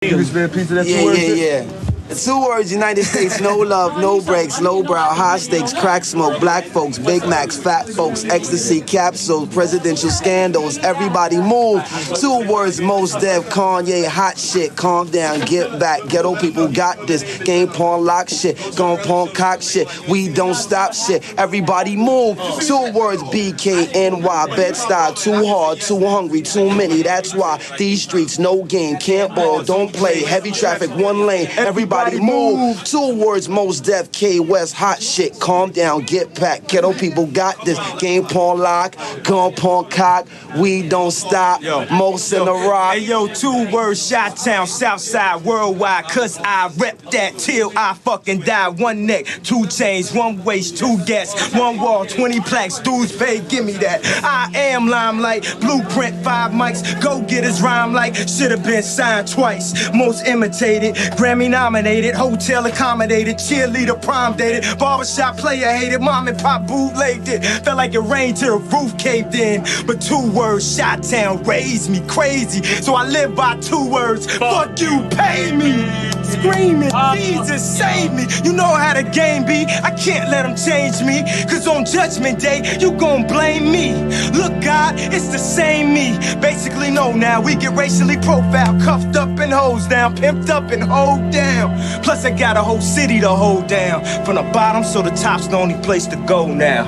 Can you spit a piece of that two words? Yeah. The 2 words, United States, no love, no breaks, low brow, high stakes, crack smoke, black folks, Big Macs, fat folks, ecstasy, capsules, presidential scandals, everybody move. 2 words, most deaf, Kanye, hot shit, calm down, get back, ghetto people got this, game pawn lock shit, gon' pawn cock shit, we don't stop shit, everybody move. 2 words, BKNY, Bed-Stuy, too hard, too hungry, too many, that's why these streets, no game, can't ball, don't play, heavy traffic, 1 lane, everybody move. 2 words, most deaf, K West, hot shit, calm down, get back, ghetto people got this, game pawn lock, gun pawn cock, we don't stop, most in the rock. Hey yo, 2 words, Chi-Town, Southside, worldwide, cause I rep that till I fucking die. 1 neck, 2 chains, 1 waist, 2 gas, 1 wall, 20 plaques, dudes pay, give me that. I am limelight, blueprint, 5 mics, go get his rhyme like, should've been signed twice. Most imitated, Grammy nominated, hotel accommodated, cheerleader prom dated, barbershop player hated, mom and pop bootlegged it. Felt like it rained till the roof caved in. But 2 words, Chi-Town raised me crazy. So I live by 2 words, fuck you, pay me. Screaming, Jesus save me. You know how the game be, I can't let them change me. Cause on judgment day, you gon' blame me. Look God, it's the same me. Basically no now, we get racially profiled, cuffed up and hosed down, pimped up and hold down. Plus I got a whole city to hold down. From the bottom, so the top's the only place to go now.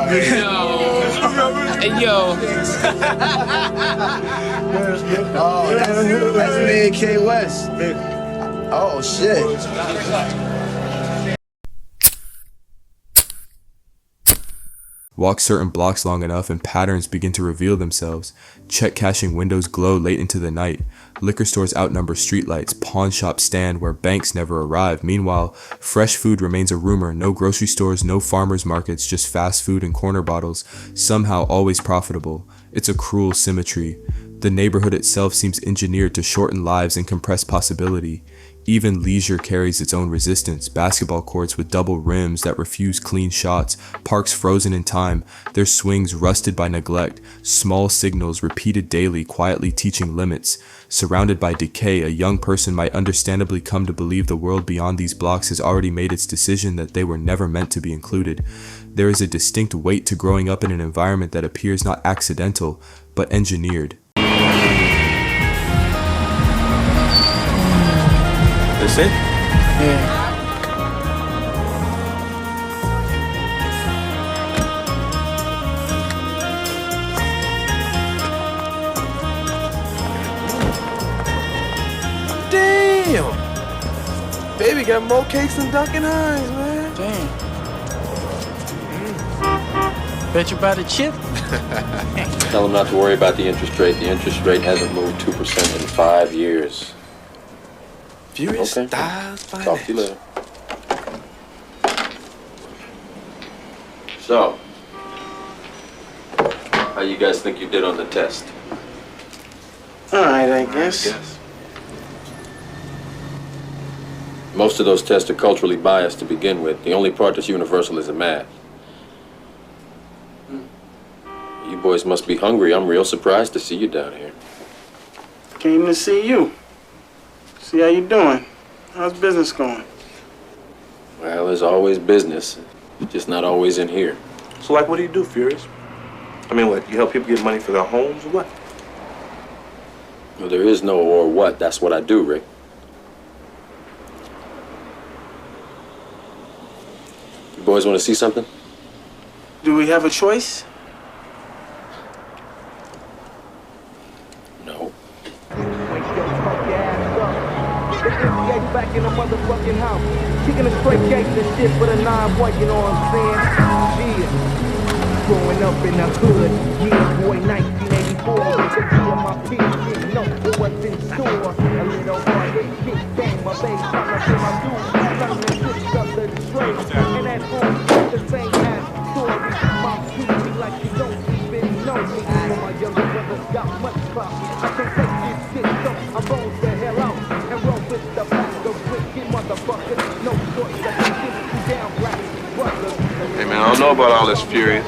Hey yo. Oh, that's me and K West. Oh shit. Walk certain blocks long enough and patterns begin to reveal themselves. Check cashing windows glow late into the night. Liquor stores outnumber streetlights. Pawn shops stand where banks never arrive. Meanwhile, fresh food remains a rumor. No grocery stores, no farmers markets, just fast food and corner bottles. Somehow always profitable. It's a cruel symmetry. The neighborhood itself seems engineered to shorten lives and compress possibility. Even leisure carries its own resistance. Basketball courts with double rims that refuse clean shots, parks frozen in time, their swings rusted by neglect, small signals repeated daily quietly teaching limits. Surrounded by decay, a young person might understandably come to believe the world beyond these blocks has already made its decision that they were never meant to be included. There is a distinct weight to growing up in an environment that appears not accidental, but engineered. That's it? Yeah. Damn! Baby got more cakes than Duncan Hines, man. Damn. Bet you buy the chip? Tell them not to worry about the interest rate. The interest rate hasn't moved 2% in 5 years. Furious Okay. Styles Finance. Talk to you later. So, how you guys think you did on the test? Alright, I guess. Most of those tests are culturally biased to begin with. The only part that's universal is the math. You boys must be hungry. I'm real surprised to see you down here. Came to see you. See how you doing. How's business going? Well, there's always business, just not always in here. So, like, what do you do, Furious? I mean, what, you help people get money for their homes or what? Well, there is no or what. That's what I do, Rick. You boys want to see something? Do we have a choice? No. Back in the motherfucking house, kicking a straight gate and shit for the 9-1, you know what I'm saying? Yeah, growing up in the hood, yeah, boy, 1984, the key of my peers didn't know what's in store. A little heartache kick came, my bass trying to get my dues, learning the tricks of the trade, and at home, the same ass story. Mom treated me like she don't even know me, but my younger brothers got much pop. I can't take this shit, so I roll the hell out and roll with the back. Hey, man, I don't know about all this Furious. I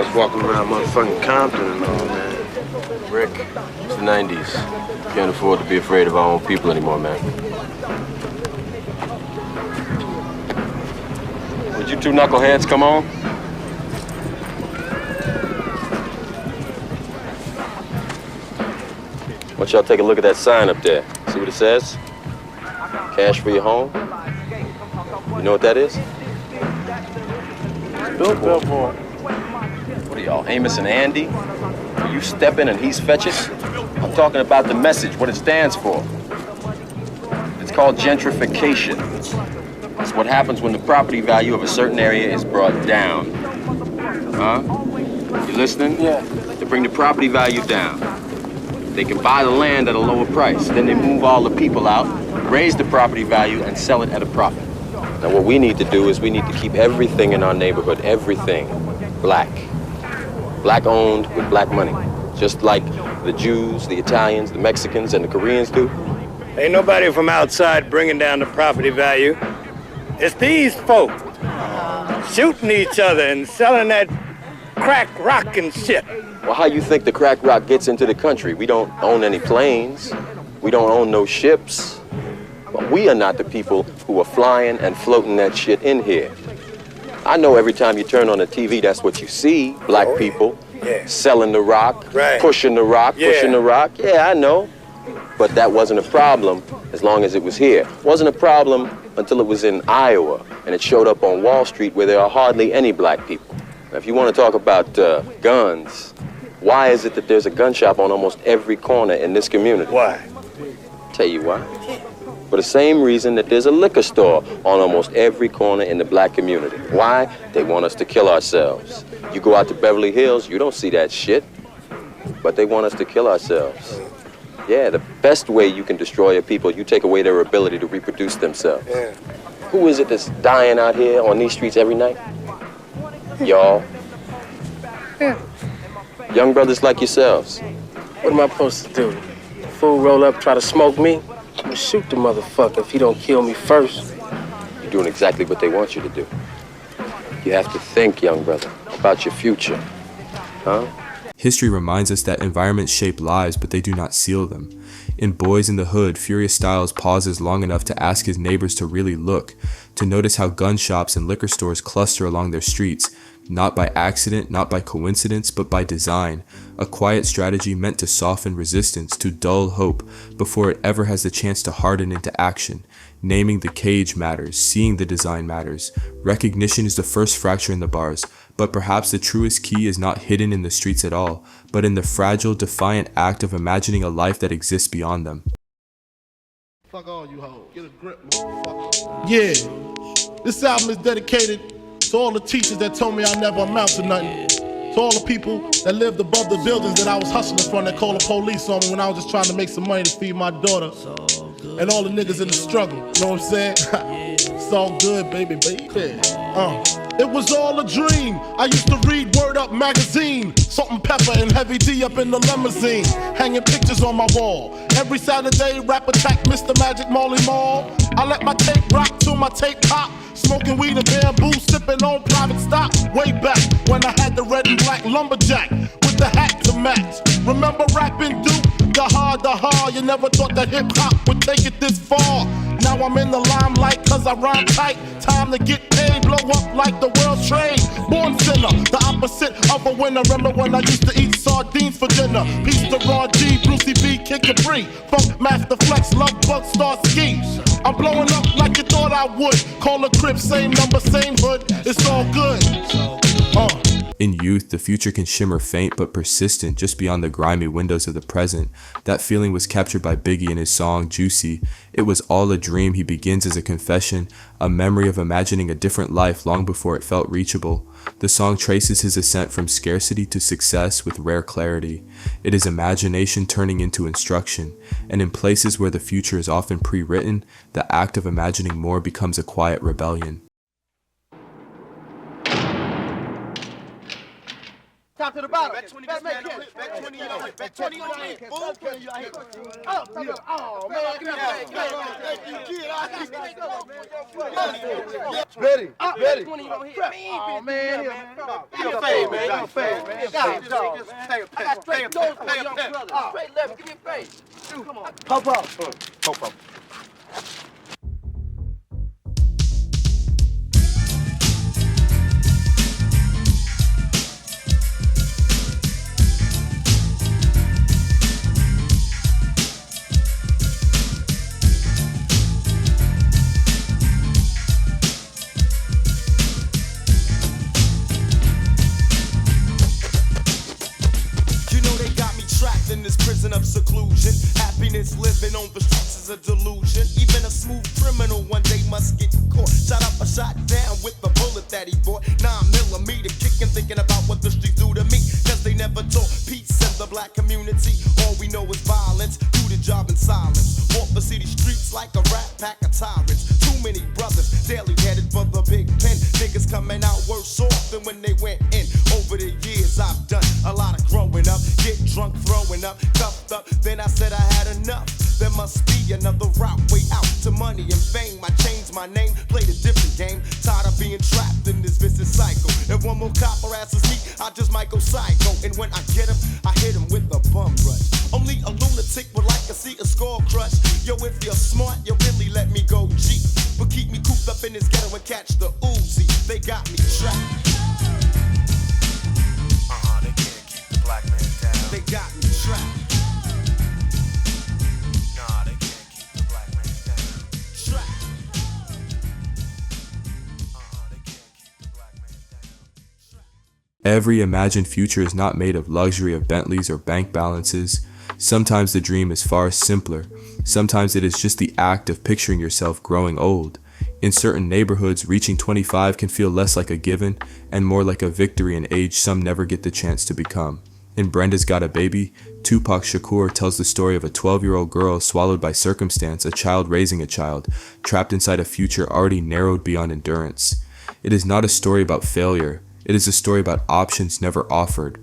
was walking around motherfucking Compton and all, man. Rick, it's the 90s. Can't afford to be afraid of our own people anymore, man. Would you two knuckleheads come on? Why don't y'all take a look at that sign up there? See what it says? Cash for your home? You know what that is? Billboard. What are y'all, Amos and Andy? Are you stepping and he's fetching? I'm talking about the message, what it stands for. It's called gentrification. It's what happens when the property value of a certain area is brought down. Huh? You listening? Yeah. To bring the property value down. They can buy the land at a lower price. Then they move all the people out, raise the property value, and sell it at a profit. Now what we need to do is we need to keep everything in our neighborhood, everything, black. Black owned with black money. Just like the Jews, the Italians, the Mexicans, and the Koreans do. Ain't nobody from outside bringing down the property value. It's these folk shooting each other and selling that crack rock and shit. Well, how you think the crack rock gets into the country? We don't own any planes. We don't own no ships. But we are not the people who are flying and floating that shit in here. I know every time you turn on the TV, that's what you see. Black people selling the rock, pushing the rock, pushing the rock. Yeah, I know. But that wasn't a problem as long as it was here. It wasn't a problem until it was in Iowa and it showed up on Wall Street where there are hardly any black people. Now, if you want to talk about guns, why is it that there's a gun shop on almost every corner in this community? Why? Tell you why. For the same reason that there's a liquor store on almost every corner in the black community. Why? They want us to kill ourselves. You go out to Beverly Hills, you don't see that shit. But they want us to kill ourselves. Yeah, the best way you can destroy a people, you take away their ability to reproduce themselves. Yeah. Who is it that's dying out here on these streets every night? Y'all. Yeah. Young brothers like yourselves. What am I supposed to do? The fool roll up, try to smoke me? I'm gonna shoot the motherfucker if he don't kill me first. You're doing exactly what they want you to do. You have to think, young brother, about your future. Huh? History reminds us that environments shape lives, but they do not seal them. In Boys in the Hood, Furious Styles pauses long enough to ask his neighbors to really look, to notice how gun shops and liquor stores cluster along their streets, not by accident, not by coincidence, but by design, a quiet strategy meant to soften resistance, to dull hope, before it ever has the chance to harden into action. Naming the cage matters, seeing the design matters. Recognition is the first fracture in the bars, but perhaps the truest key is not hidden in the streets at all, but in the fragile, defiant act of imagining a life that exists beyond them. Fuck all you hoes. Get a grip, motherfucker. Yeah, this album is dedicated to all the teachers that told me I never amount to nothing. To all the people that lived above the buildings that I was hustling from that called the police on me when I was just trying to make some money to feed my daughter. And all the niggas in the struggle, you know what I'm saying? It's all good, baby. It was all a dream. I used to read Word Up magazine, Salt and Pepper and Heavy D up in the limousine, hanging pictures on my wall. Every Saturday, rap attack Mr. Magic Molly Mall. I let my tape rock till my tape pop, smoking weed and bamboo, sipping on private stock. Way back when I had the red and black lumberjack with the hat to match. Remember rapping Duke? The hard, you never thought that hip-hop would take it this far. Now I'm in the limelight cause I rhyme tight. Time to get paid, blow up like the world's trade. Born sinner, the opposite of a winner. Remember when I used to eat sardines for dinner? Peace to Ron G, Brucey B, Kid Capri, Funk Master Flex, Love Bug, Star Ski. I'm blowing up like you thought I would. Call a crib, same number, same hood. It's all good. In youth, the future can shimmer faint but persistent just beyond the grimy windows of the present. That feeling was captured by Biggie in his song, Juicy. It was all a dream he begins as a confession, a memory of imagining a different life long before it felt reachable. The song traces his ascent from scarcity to success with rare clarity. It is imagination turning into instruction, and in places where the future is often pre-written, the act of imagining more becomes a quiet rebellion. Stop to the bottom. Bet 20 make it. Bet 20 on it. Bet 20 on it. Oh, man. Thank you, kid. Ready. Ready. Oh, man. Give me a fade, man. I got straight doors for young brother. Straight left. Give me a fade. Come on. Pop up. In this prison of seclusion, happiness living on the streets is a delusion. Even a smooth criminal one day must get caught. Shot up or shot down with the bullet that he bought. 9mm kicking, thinking about what the streets do to me. Cause they never taught peace in the black community. All we know is violence, do the job in silence. Walk the city streets like a rat pack of tyrants. Too many brothers daily headed for the big pen. Niggas coming out worse off than when they went in. Over the years I've done a lot of growing up. Get drunk, throwing up, cuffed up, then I said I had enough. There must be another route, way out to money and fame. I changed my name, played a different game. Tired of being trapped in this vicious cycle. If one more cop harasses me, I just might go psycho. And when I get him, I hit him with a bum rush. Only a lunatic would like to see a skull crush. Yo, if you're smart, you really let me go G. But keep me cooped up in this ghetto and catch the Uzi. They got me trapped. They can't keep the black man down. They got me trapped. Nah, they can't keep the black man down. Trapped. They can't keep the black man down. Every imagined future is not made of luxury of Bentleys or bank balances. Sometimes the dream is far simpler. Sometimes it is just the act of picturing yourself growing old. In certain neighborhoods, reaching 25 can feel less like a given and more like a victory in age some never get the chance to become. In Brenda's Got a Baby, Tupac Shakur tells the story of a 12-year-old girl swallowed by circumstance, a child raising a child, trapped inside a future already narrowed beyond endurance. It is not a story about failure. It is a story about options never offered.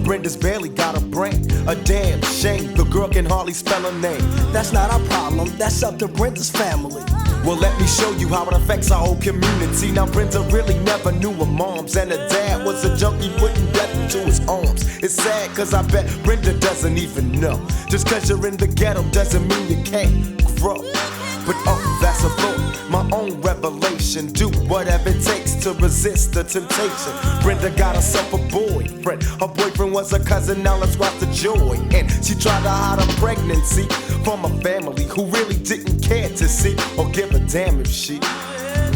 Brenda's barely got a brain. A damn shame, the girl can hardly spell her name. That's not our problem, that's up to Brenda's family. Well, let me show you how it affects our whole community. Now, Brenda really never knew her moms, and her dad was a junkie putting death into his arms. It's sad, cause I bet Brenda doesn't even know. Just cause you're in the ghetto doesn't mean you can't grow. But oh, that's a thought, my own revelation. Do whatever it takes to resist the temptation. Brenda got herself a boyfriend. Her boyfriend was a cousin, now let's watch the joy. And she tried to hide her pregnancy from a family who really didn't care to see or give a damn if she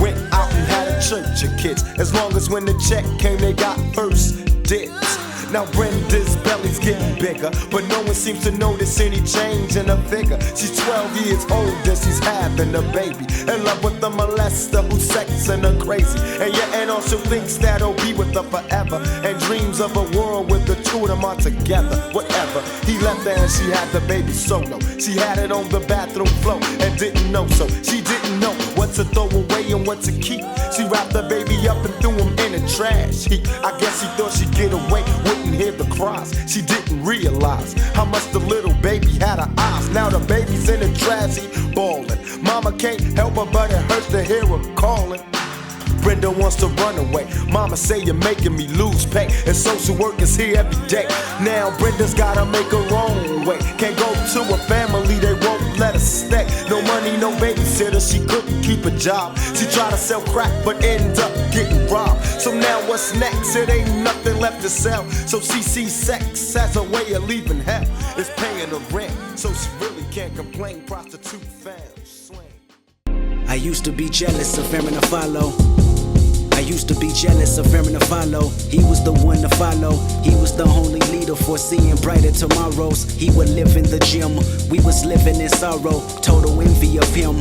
went out and had a church of kids. As long as when the check came, they got first dibs. Now Brenda's belly's getting bigger, but no one seems to notice any change in her figure. She's 12 years old and she's having a baby, in love with the molester who's sexing her crazy. And your aunt also thinks that he'll be with her forever, and dreams of a world with the two of them are together. Whatever, he left her and she had the baby solo. She had it on the bathroom floor and didn't know, so she didn't know what to throw away and what to keep. She wrapped the baby up and threw him in the trash heap. I guess she thought she'd get away, wouldn't hear the cries. She didn't realize how much the little baby had her eyes. Now the baby's in the trash heap, bawling. Mama can't help her, but it hurts to hear her calling. Brenda wants to run away. Mama say you're making me lose pay, and social work is here every day. Now Brenda's gotta make her own way. Can't go to a family, they won't let her stay. No money, no babysitter, she couldn't keep a job. She tried to sell crack, but ended up getting robbed. So now what's next? It ain't nothing left to sell. So she sees sex as a way of leaving hell. It's paying the rent, so she really can't complain. Prostitute fam. I used to be jealous of fearing to follow. I used to be jealous of fearing to follow. He was the one to follow. He was the only leader foreseeing brighter tomorrows. He would live in the gym. We was living in sorrow. Total envy of him.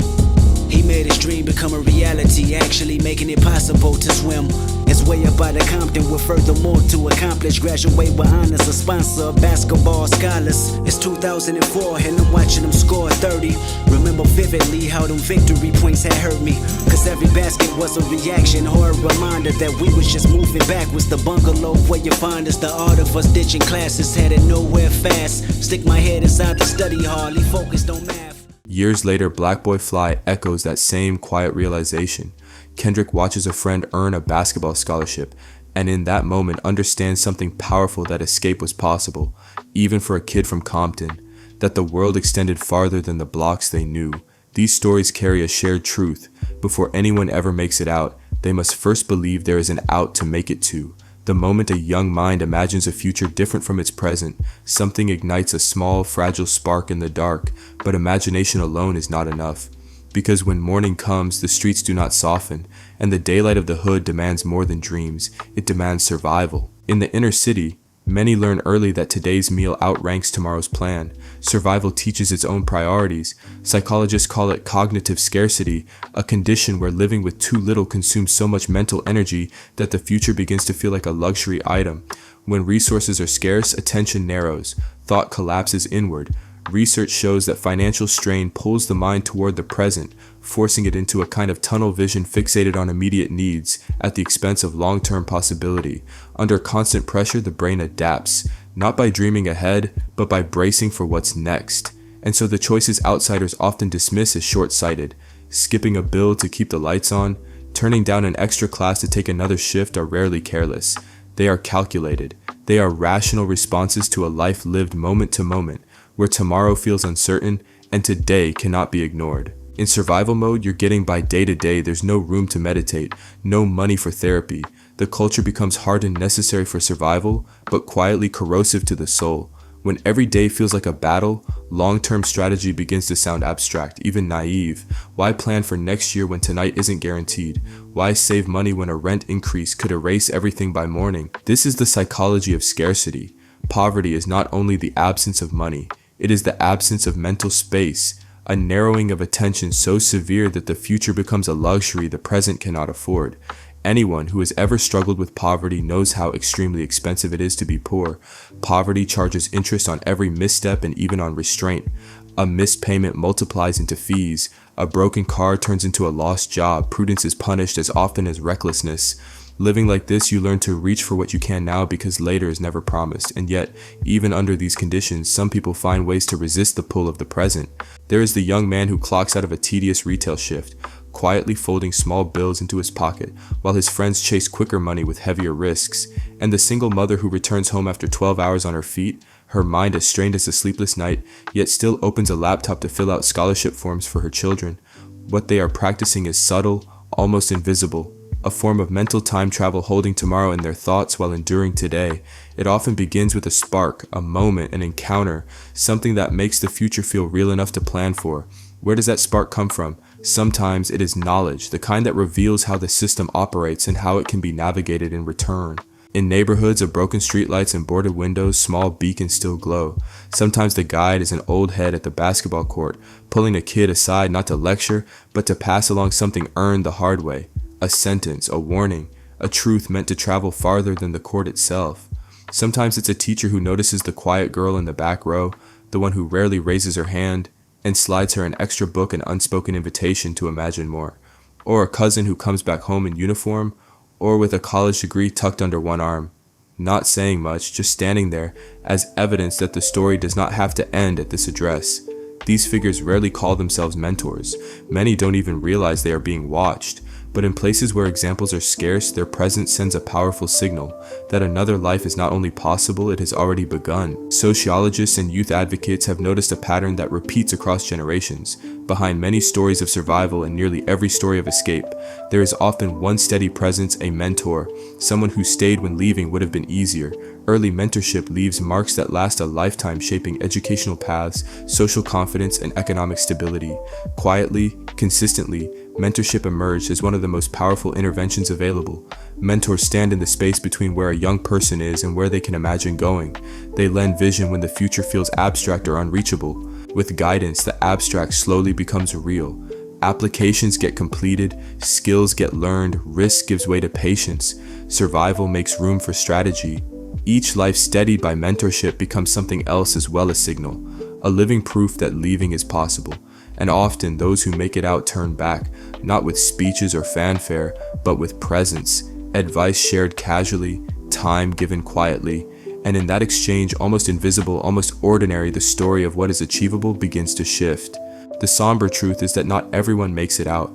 He made his dream become a reality, actually making it possible to swim. It's way up out of Compton with furthermore to accomplish. Graduate with honors, a sponsor of basketball scholars. It's 2004 and I'm watching them score 30. Remember vividly how them victory points had hurt me. Cause every basket was a reaction or a reminder that we was just moving backwards. The bungalow where you find us, the art of us ditching classes, headed nowhere fast. Stick my head inside the study hall, he focused on math. Years later, Black Boy Fly echoes that same quiet realization. Kendrick watches a friend earn a basketball scholarship, and in that moment understands something powerful, that escape was possible, even for a kid from Compton, that the world extended farther than the blocks they knew. These stories carry a shared truth. Before anyone ever makes it out, they must first believe there is an out to make it to. The moment a young mind imagines a future different from its present, something ignites a small, fragile spark in the dark, but imagination alone is not enough. Because when morning comes, the streets do not soften, and the daylight of the hood demands more than dreams, it demands survival. In the inner city, many learn early that today's meal outranks tomorrow's plan. Survival teaches its own priorities. Psychologists call it cognitive scarcity, a condition where living with too little consumes so much mental energy that the future begins to feel like a luxury item. When resources are scarce, attention narrows, thought collapses inward. Research shows that financial strain pulls the mind toward the present, forcing it into a kind of tunnel vision fixated on immediate needs at the expense of long-term possibility. Under constant pressure, the brain adapts, not by dreaming ahead, but by bracing for what's next. And so the choices outsiders often dismiss as short-sighted. Skipping a bill to keep the lights on, turning down an extra class to take another shift are rarely careless. They are calculated. They are rational responses to a life lived moment to moment, where tomorrow feels uncertain and today cannot be ignored. In survival mode, you're getting by day to day. There's no room to meditate, no money for therapy. The culture becomes hard and necessary for survival, but quietly corrosive to the soul. When every day feels like a battle, long-term strategy begins to sound abstract, even naive. Why plan for next year when tonight isn't guaranteed? Why save money when a rent increase could erase everything by morning? This is the psychology of scarcity. Poverty is not only the absence of money, it is the absence of mental space, a narrowing of attention so severe that the future becomes a luxury the present cannot afford. Anyone who has ever struggled with poverty knows how extremely expensive it is to be poor. Poverty charges interest on every misstep and even on restraint. A missed payment multiplies into fees. A broken car turns into a lost job. Prudence is punished as often as recklessness. Living like this, you learn to reach for what you can now because later is never promised. And yet, even under these conditions, some people find ways to resist the pull of the present. There is the young man who clocks out of a tedious retail shift, quietly folding small bills into his pocket, while his friends chase quicker money with heavier risks. And the single mother who returns home after 12 hours on her feet, her mind as strained as a sleepless night, yet still opens a laptop to fill out scholarship forms for her children. What they are practicing is subtle, almost invisible. A form of mental time travel, holding tomorrow in their thoughts while enduring today. It often begins with a spark, a moment, an encounter, something that makes the future feel real enough to plan for. Where does that spark come from? Sometimes it is knowledge, the kind that reveals how the system operates and how it can be navigated in return. In neighborhoods of broken streetlights and boarded windows, small beacons still glow. Sometimes the guide is an old head at the basketball court, pulling a kid aside not to lecture, but to pass along something earned the hard way. A sentence, a warning, a truth meant to travel farther than the court itself. Sometimes it's a teacher who notices the quiet girl in the back row, the one who rarely raises her hand, and slides her an extra book and unspoken invitation to imagine more. Or a cousin who comes back home in uniform, or with a college degree tucked under one arm. Not saying much, just standing there as evidence that the story does not have to end at this address. These figures rarely call themselves mentors. Many don't even realize they are being watched. But in places where examples are scarce, their presence sends a powerful signal that another life is not only possible, it has already begun. Sociologists and youth advocates have noticed a pattern that repeats across generations. Behind many stories of survival and nearly every story of escape, there is often one steady presence, a mentor, someone who stayed when leaving would have been easier. Early mentorship leaves marks that last a lifetime, shaping educational paths, social confidence, and economic stability. Quietly, consistently, mentorship emerged as one of the most powerful interventions available. Mentors stand in the space between where a young person is and where they can imagine going. They lend vision when the future feels abstract or unreachable. With guidance, the abstract slowly becomes real. Applications get completed, skills get learned, risk gives way to patience, survival makes room for strategy. Each life steadied by mentorship becomes something else as well as signal, a living proof that leaving is possible. And often those who make it out turn back, not with speeches or fanfare, but with presence, advice shared casually, time given quietly, and in that exchange, almost invisible, almost ordinary, the story of what is achievable begins to shift. The somber truth is that not everyone makes it out.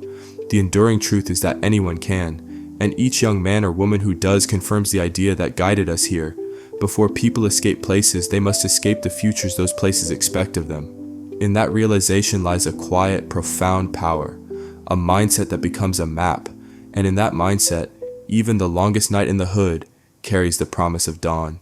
The enduring truth is that anyone can, and each young man or woman who does confirms the idea that guided us here. Before people escape places, they must escape the futures those places expect of them. In that realization lies a quiet, profound power, a mindset that becomes a map, and in that mindset, even the longest night in the hood carries the promise of dawn.